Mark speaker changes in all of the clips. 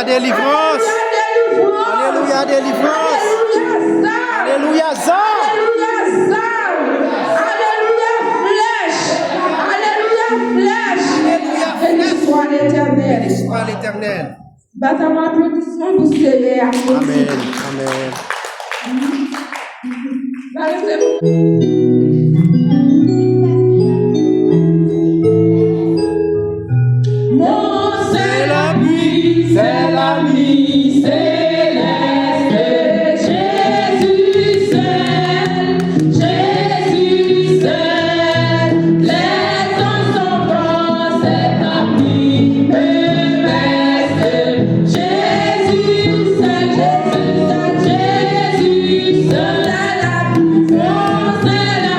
Speaker 1: délivrance. Alléluia, délivrance. Alléluia, Zan.
Speaker 2: Alléluia, flèche. Alléluia, flèche. Béni soit l'Éternel.
Speaker 1: Béni soit l'Éternel.
Speaker 2: Battons applaudissements pour célébrer.
Speaker 1: Amen. Amen.
Speaker 2: C'est l'ami céleste, Jésus seul, les anges sont bons, cet ami me reste, Jésus seul, c'est la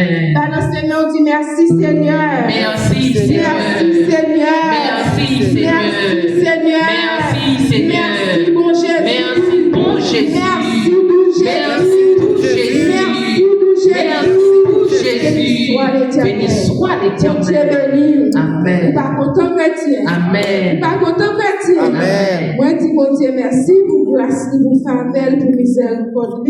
Speaker 2: Amen.
Speaker 3: Pendant ces mains, on dit merci Seigneur.
Speaker 2: Merci Seigneur.
Speaker 3: Merci Seigneur.
Speaker 2: Merci Seigneur.
Speaker 3: Merci Seigneur.
Speaker 2: Merci Seigneur.
Speaker 3: Merci bon Jésus.
Speaker 2: Merci bon Jésus.
Speaker 3: Merci bon Jésus.
Speaker 2: Merci pour Jésus.
Speaker 3: Merci bon Jésus.
Speaker 2: Merci pour Jésus.
Speaker 3: Béni soit
Speaker 2: Béni soit
Speaker 3: Dieu
Speaker 2: l'Éternel.
Speaker 3: béni.
Speaker 2: Amen.
Speaker 3: Pas content chrétien.
Speaker 2: Amen.
Speaker 3: Pas content chrétien.
Speaker 1: Amen.
Speaker 3: Moi, dis mon Dieu, merci pour grâce, pour faveur, pour miséricorde.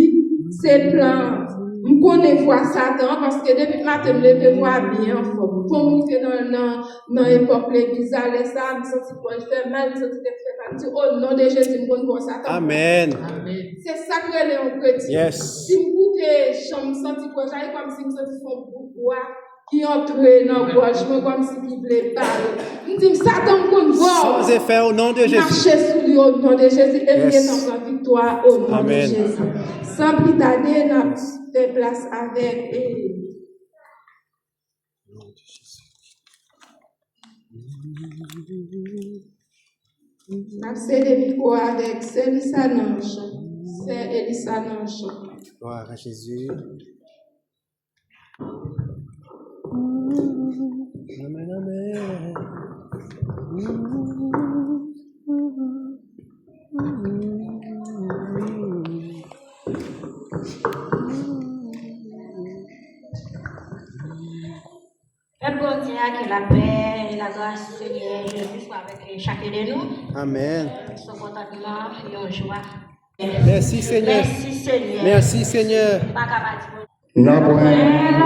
Speaker 3: C'est plein. Je connais voir Satan parce que depuis le matin, je me vois bien. Pour monter dans l'époque, l'église, allait ça, je me sens que je fais mal, je me sens que je fais mal. Au nom de Jésus, je me vois Satan.
Speaker 1: Amen.
Speaker 3: C'est ça que les chrétiens.
Speaker 1: Yes.
Speaker 3: Si je me sens que j'arrive comme si je me sens bois qui entre dans le gorge, comme si il voulait parler. Je dis, Satan, qu'on voit.
Speaker 1: Sans effet au nom de Jésus.
Speaker 3: Marcher sous lui au nom de Jésus et
Speaker 1: Yes.
Speaker 3: bien dans la victoire au nom
Speaker 1: Amen.
Speaker 3: de Jésus. Sans plus tarder, nous fait place avec accès de micro avec Elissa Nange. C'est Elissa Nange.
Speaker 1: Gloire à Jésus. Amen, amen.
Speaker 4: Père bon Dieu, que la paix et la grâce du Seigneur Jésus soient avec chacun de nous.
Speaker 1: Amen.
Speaker 4: Son contentement et en joie.
Speaker 1: Merci Seigneur.
Speaker 4: Merci Seigneur.
Speaker 1: Merci Seigneur.
Speaker 4: Pas capable
Speaker 5: La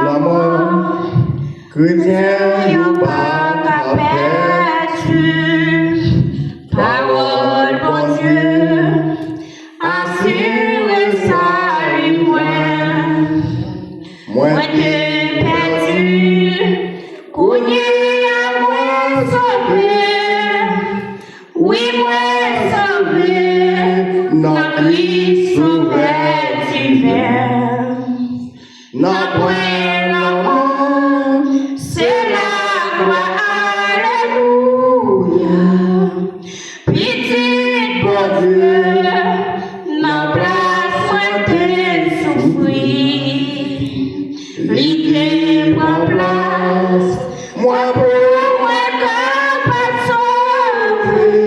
Speaker 5: la mort, chrétien,
Speaker 4: de
Speaker 5: ou
Speaker 4: pas
Speaker 5: pas,
Speaker 4: perdu. Parole bon Dieu, assurez ça lui moi. Moi te perdu, cogné à moi sauvé. Oui, moi sauvé, dans Christ sauveur divin.
Speaker 5: n'a point la mort,
Speaker 4: C'est la gloire, alléluia. Petite
Speaker 5: bon Dieu,
Speaker 4: non place moi te souffrir. L'idée prend place,
Speaker 5: moi pour
Speaker 4: moi capable sauver.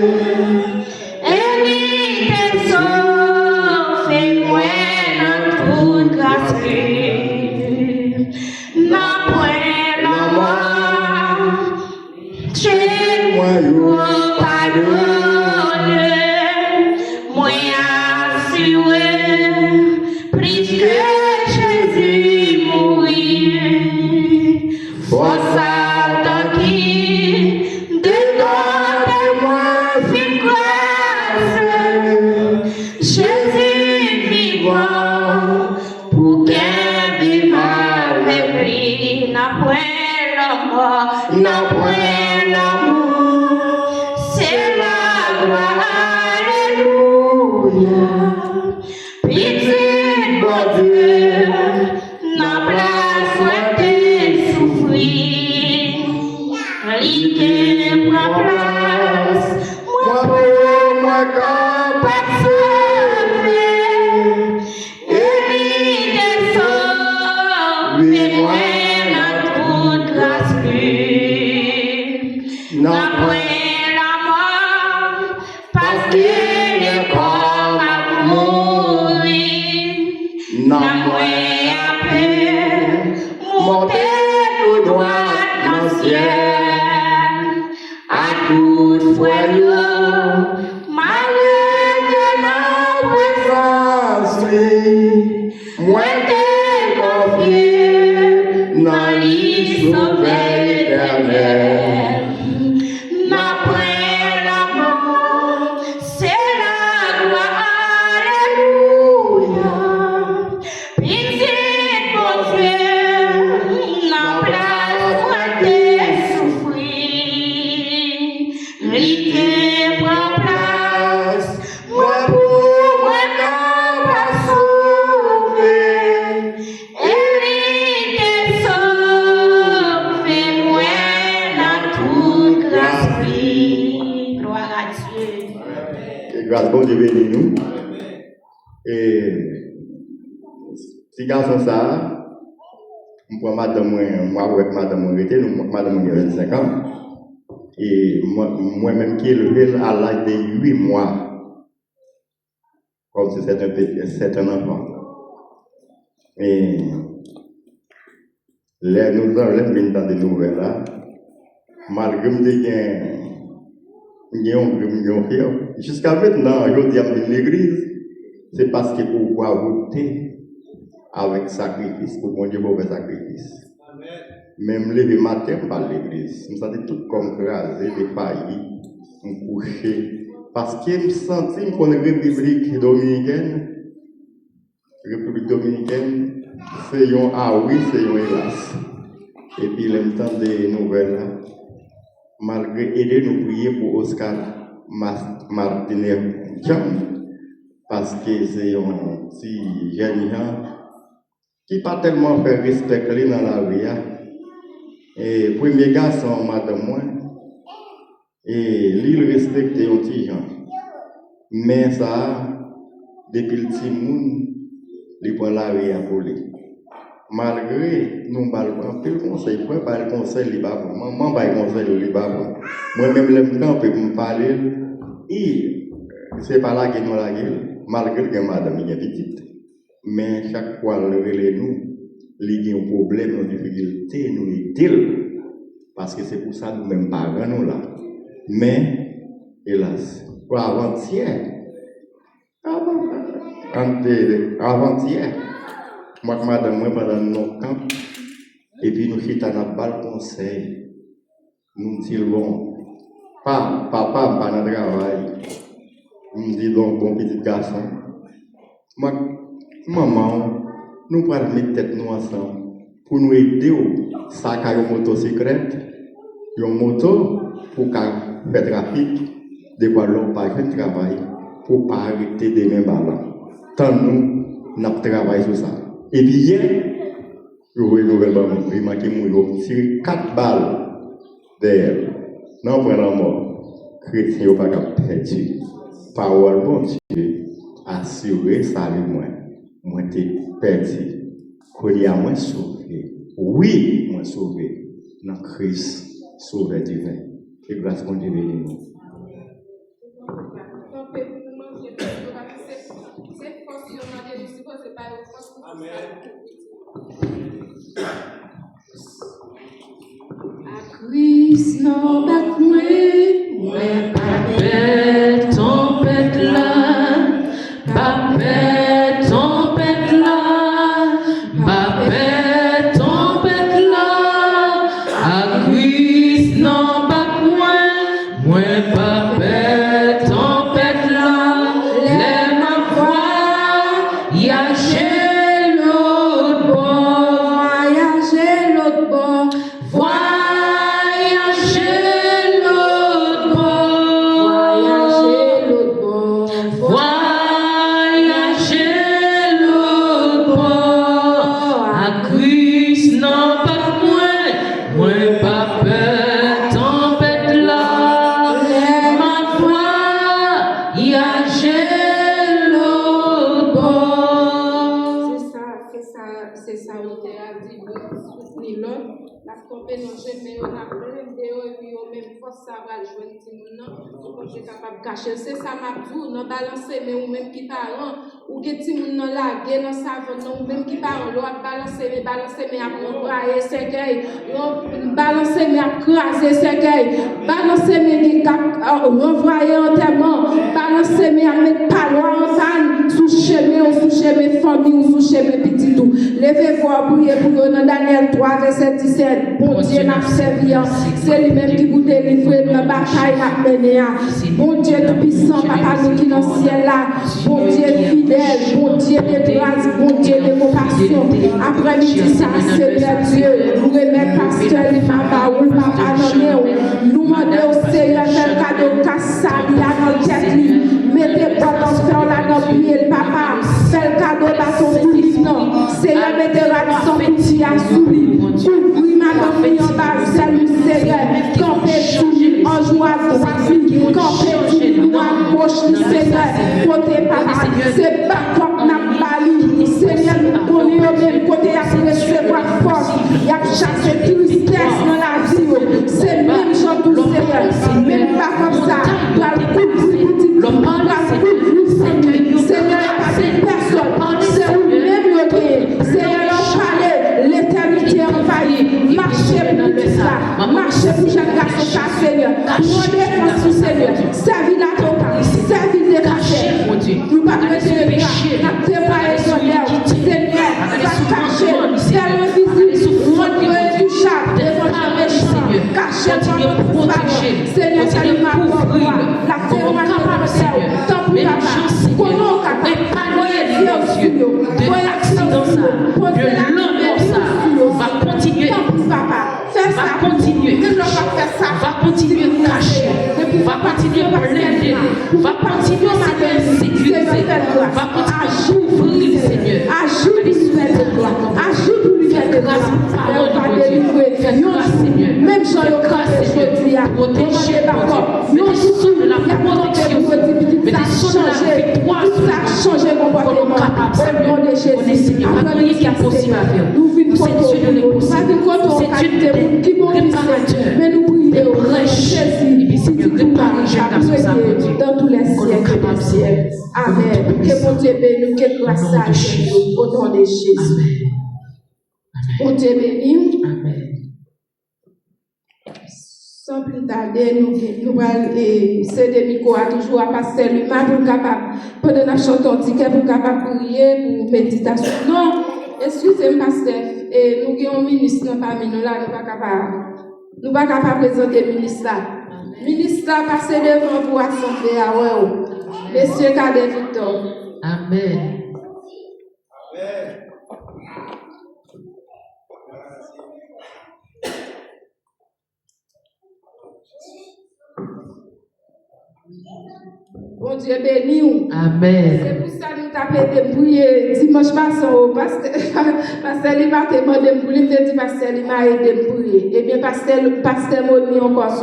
Speaker 4: Et l'idée sauve, moi dans toute grâce. Non point la mort, j'ai
Speaker 5: moi,
Speaker 4: pardonné, moi assuré, puisque Jésus mourit. Pour Satan qui de moi fit grâce, Jésus vivant, pour qu'un des mal mépris n'a point la mort, n'a point l'amour, c'est la gloire, alléluia. Pitié, bon Dieu, n'a place où t'es souffrir, l'idée prend place, moi pour moi capable sauver, et l'idée sauve, et moi dans toute grâce pure, n'a point la mort, parce qu'il est comme à mourir, n'a moins à peine, monter tout droit dans le ciel, à toute fois malheur de la présence,
Speaker 5: moi
Speaker 4: t'es confié dans l'île sauvée éternelle. N'a point la mort, c'est la gloire, alléluia. Pitié, bon Dieu, n'a place où t'es souffrir. L'idée prend place, moi pour moi capable sauver. Et l'idée sauve, et moi dans toute grâce pure. Gloire à Dieu.
Speaker 5: que grâce bon Dieu bénit nous. Et si garçon ça, Moi, madame, avec madame, madame, il y a 25 ans. Et moi-même qui est élevé à l'âge de 8 mois. Comme si c'est un enfant. Et là, nous avons dans des nouvelles là. Malgré que jusqu'à maintenant, je dis à l'église, c'est parce que pourquoi voter avec sacrifice, pour qu'on dise mauvais sacrifice. Même le matin, par l'église, nous sommes tous comme crasés, défaillis, couchés. Parce que je sens que la République dominicaine, c'est un ah oui, c'est un hélas. Et puis, le temps des nouvelles, malgré aider nous prier pour Oscar Martinez, parce que c'est un petit jeune qui pas tellement fait respect dans la vie. Et premier garçon, madame, moi, et lui, il respecte un petit gens. Mais ça, depuis le petit monde, il prend la vie à voler. Malgré nous parlons peu conseil, moi pas le conseil li ba maman ba conseil li ba moi-même l'aime quand peut me parler et c'est pas là que nous la gueule malgré que madame est petite mais chaque fois le relais nous il y a un problème une difficulté nous aider parce que c'est pour ça nous même parents nous là mais hélas pour avant-hier moi, madame, moi, pendant nos camps, et puis nous quittons dans le conseil. Nous disons, bon, papa, pas dans le travail. Nous disons, bon petit garçon. Moi, maman, nous allons mettre tête nous ensemble pour nous aider à sac à une motocyclette, une moto pour faire trafic, de quoi l'on pas faire travail, pour ne pas arrêter de mes ballons. Tant nous, nous travaillons sur ça. Et puis hier, je vois une nouvelle remarqué mon tiré 4 balles d'elle. Non, pour la mort, chrétien n'a pas perdu. Parole bon Dieu, assuré salut moi t'ai perdu. Qu'on y a moins sauvé. Oui, moins sauvé. Dans Christ, sauveur divin. Et grâce à Dieu béni nous.
Speaker 3: Christ non bat moi
Speaker 2: Belle tempête là, belle tempête là, belle tempête là, à Christ non bat moi belle tempête là, les ma voix, y'a chez l'autre bord,
Speaker 3: y'a chez l'autre bord. C'est ça m'a dit, non balancer mais ou même qui parent ou que ti moun nan laguer dans savon non même qui parent l'autre balancer mais à brailler cercueil balancer mais à craser cercueil balancer mais qui renvoyer enterrement balancer mais à mettre palois en panne sous chemin famille ou sous chemin petit tout levez voir prier pour dans Daniel 3 verset 17 bon Dieu n'a servi c'est lui même qui vous délivrer dans bataille n'a mené bon Dieu tout puissant papa nous qui dans le ciel là bon Dieu fidèle bon Dieu de grâce bon Dieu de compassion après midi ça Seigneur Dieu nous remettre pasteur papa ou papa nous demander au Seigneur quel cadeau casse dans le tête mettez pas dans faire là dans pied papa fais le cadeau bâton tout non Seigneur mettez radisson petit à souli ouvrir ma famille en bas salut Seigneur camper tout en joie droite camper tout à gauche Seigneur côté papa c'est pas comme n'a bali Seigneur nous connaît au même côté à recevoir force chasser tristesse dans la vie. C'est même chose tout Seigneur. Même pas comme ça. Seigneur, il n'y a pas de personne. C'est vous-même le gué. Seigneur, parlez, l'éternité envahie. Marchez pour tout ça. Marchez pour chaque garçon, ça, Seigneur. Mon défense, Seigneur. Servis la totale. Servis les cachets. Nous ne pas mettre le bras. Nous préparer son air. Seigneur, va cacher. Faire l'invisible. Montrer du chat. Devant la méchant. Cacher votre protéger. Seigneur, ça nous m'a compris. La terre m'a compris. Tant pour papa. Comment papa. Épanouir les yeux de l'accident ça. De l'honneur ça. Va continuer. Tant pour papa. Va continuer. Va continuer de cacher. Va continuer de l'aider. Va continuer de sécuriser. Va continuer d'ouvrir, Seigneur. Agis pour lui faire de gloire. Agis pour lui faire de grâce. Parole de Dieu. Seigneur. Même si on a protéger. Non, sous la protection. Mais des sous la victoire. Ça a changé mon comportement. Au nom de Jésus. Rien qui est possible à faire. Nous vivons contre Dieu de l'impossible. C'est Dieu qui préparateur. Mais nous prions. Jésus. Seigneur, prépare dans tous les siècles des siècles. Amen. Que mon Dieu bénisse, que grâce à Jésus. Au nom de Jésus. Mon Dieu bénisse.
Speaker 2: Amen.
Speaker 3: Sans plus tarder, nous allons céder le micro à toujours à Pasteur Luma pour capable, pendant la chanson, pour capable prier pour méditation. Non, excusez-moi, Pasteur, nous avons un ministre parmi nous là, nous ne pas capable de présenter le ministre là. Le ministre là, passez devant pour assembler à ouais. Monsieur Cadet Victor.
Speaker 2: Amen.
Speaker 3: Bon Dieu béni ou.
Speaker 2: Amen.
Speaker 3: C'est pour ça que nous t'appelons de prier dimanche passé au pasteur Lima te demandé de prier, te dit pasteur Lima aidé de prier. Eh bien pasteur Moni encore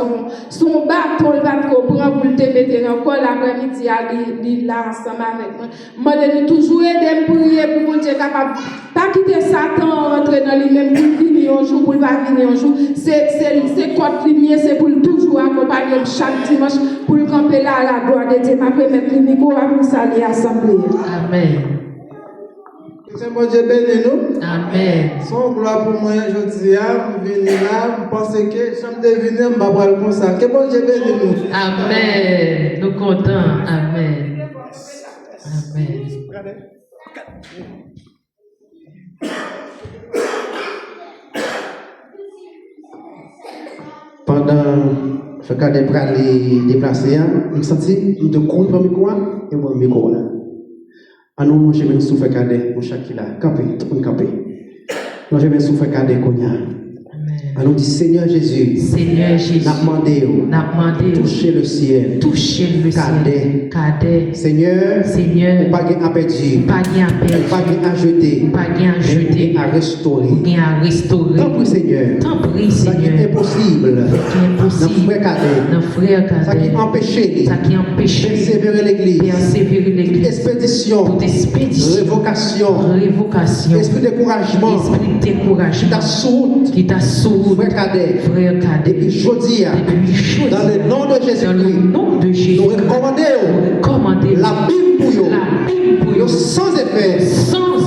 Speaker 3: son bâton le va comprendre pour te mettre encore l'après-midi à lire là ensemble avec moi. Moi nous toujours aider de prier pour Dieu capable pas quitter Satan rentrer dans lui-même pour venir un jour pour pas venir un jour. C'est contre lumière, c'est pour toujours accompagner chaque dimanche pour le camper là à la gloire de Dieu. Après mettre le micro pour saluer l'assemblée.
Speaker 2: Amen.
Speaker 1: C'est mon Dieu béni nous.
Speaker 2: Amen.
Speaker 1: Son gloire pour moi, je dis, je venir là, je pense que je me devine, je vais voir comme ça. Que bon Dieu béni nous.
Speaker 2: Amen. Nous comptons. Amen. Amen.
Speaker 6: Pendant ce cas de bras déplacés, je me sentis de courir dans le micro et dans le micro là. En nous, je vais souffrir cadet, mon chakila, campé, tout le monde campé. Nous, je vais souffrir cadet, Konya. En nous dit Seigneur Jésus,
Speaker 2: Seigneur Jésus,
Speaker 6: n'a demandé, toucher le ciel,
Speaker 2: cadet,
Speaker 6: Seigneur, pas gain à perdre, pas gain à jeter, à restaurer. Tant pis Seigneur, ça qui est impossible, notre frère cadet, ça qui empêchait, persévérer l'église, expédition, révocation, esprit de découragement, qui t'a sourde, frère cadet, depuis jeudi, dans le nom de Jésus-Christ, nous recommandons la Bible pour vous, sans effet,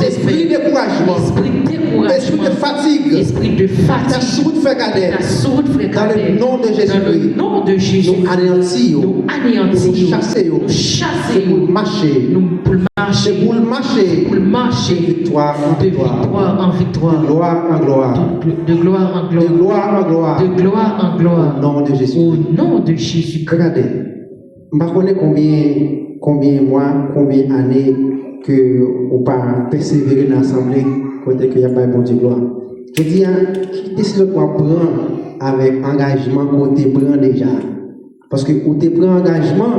Speaker 6: esprit de découragement, esprit de fatigue, ta sourde frère cadet, dans le nom de Jésus-Christ, nous anéantissons, nous chassons, nous marcher, pour le marcher, de victoire en victoire, de gloire en gloire,
Speaker 2: de gloire en gloire,
Speaker 6: au nom de Jésus. Regardez, je ne sais pas combien mois, combien d'années que vous pas persévérer dans l'assemblée côté que il y a pas bon Dieu gloire. Je dis qui décide de prendre avec engagement qu'on te prend déjà, parce que on te prend engagement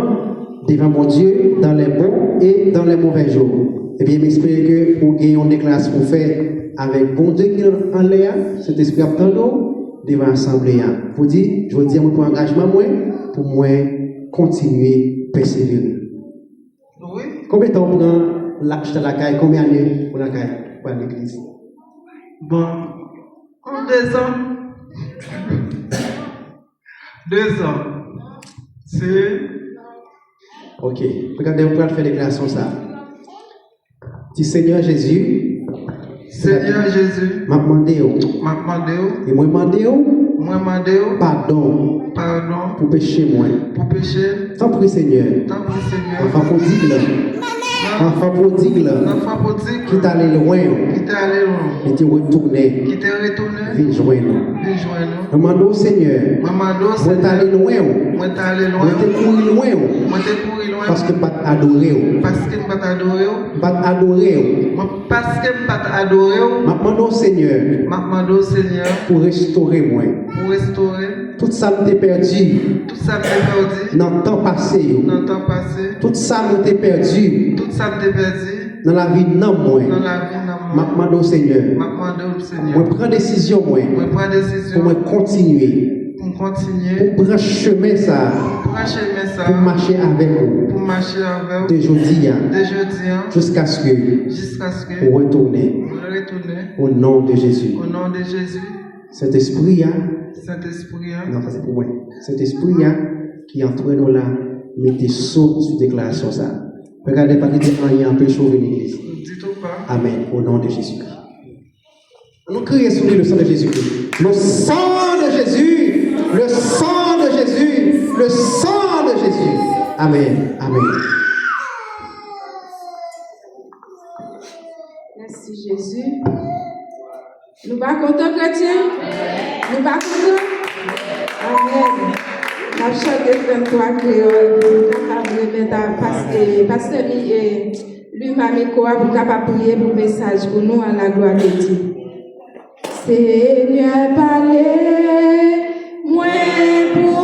Speaker 6: devant mon Dieu dans les bons et dans les mauvais jours. Et bien, j'espère que vous avez une déclaration pour faire avec bon Dieu qui est en l'air, cet esprit attendant devant l'assemblée. Pour dire, je veux dire, pour engagement, pour moi, continuer, persévérer.
Speaker 1: Oui.
Speaker 6: Combien de temps on prend l'acheter la caille, combien d'années pour la caille, pour l'église?
Speaker 1: Bon, En 2 ans. 2 ans. C'est.
Speaker 6: Ok. Regardez, on peut faire déclaration ça. Dis Seigneur Jésus.
Speaker 1: Seigneur Jésus.
Speaker 6: M'a demandé. Et moi demandé. Pardon.
Speaker 1: Pardon.
Speaker 6: Pour pécher moi.
Speaker 1: Pour pécher.
Speaker 6: Tant pis Seigneur.
Speaker 1: Tant pis Seigneur.
Speaker 6: Enfant prodigue là. Enfant prodigue là.
Speaker 1: Enfant prodigue.
Speaker 6: Qui t'est allé loin.
Speaker 1: Qui t'est allé loin.
Speaker 6: Et t'es retourné.
Speaker 1: Qui t'est retourné.
Speaker 6: Viens joindre.
Speaker 1: Viens joindre.
Speaker 6: Demande au Seigneur.
Speaker 1: Demande au
Speaker 6: Seigneur. Moi t'es allé loin.
Speaker 1: Moi t'es allé loin.
Speaker 6: Moi t'es couru loin.
Speaker 1: Moi t'es couru loin.
Speaker 6: Parce que pas adorer.
Speaker 1: Parce que pas t'adorer.
Speaker 6: Pas adorer.
Speaker 1: Parce que pas t'adorer.
Speaker 6: Demande au Seigneur.
Speaker 1: Demande au Seigneur.
Speaker 6: Pour restaurer moi.
Speaker 1: Pour restaurer.
Speaker 6: Tout ça m'était perdu.
Speaker 1: Tout ça m'était perdu.
Speaker 6: Dans le temps passé.
Speaker 1: Dans le temps passé.
Speaker 6: Tout ça m'était perdu.
Speaker 1: Tout ça m'était perdu.
Speaker 6: Dans la vie non moi.
Speaker 1: Dans la vie non moi.
Speaker 6: Demande au Seigneur.
Speaker 1: Demande au Seigneur.
Speaker 6: Moi prends décision moi.
Speaker 1: Moi prends décision.
Speaker 6: Pour moi continuer.
Speaker 1: Pour continuer.
Speaker 6: Pour prendre chemin ça.
Speaker 1: Pour chemin ça.
Speaker 6: Pour marcher avec vous.
Speaker 1: Pour marcher avec vous.
Speaker 6: De jeudi. Jusqu'à ce que vous retournez. Au nom de Jésus.
Speaker 1: Au nom de Jésus.
Speaker 6: Cet esprit,
Speaker 1: Saint-Esprit,
Speaker 6: non, c'est pour moi. Cet esprit qui entre nous là, mettez saut sur déclaration ça. Regardez pas qu'il y a un peu sauver l'église. Amen. Au nom de Jésus-Christ. Nous crions sur lui le sang de Jésus-Christ. Le sang de Jésus. Le sang de Jésus. Le sang de Jésus. Amen. Amen.
Speaker 3: Merci Jésus. Nous pas contents, chrétiens? Nous pas contents? Amen. La chanté 23 créole pour capable de mettre parce que lui m'a mis quoi pour capable prier pour message pour nous à la gloire de Dieu. Seigneur, parlez, moi pour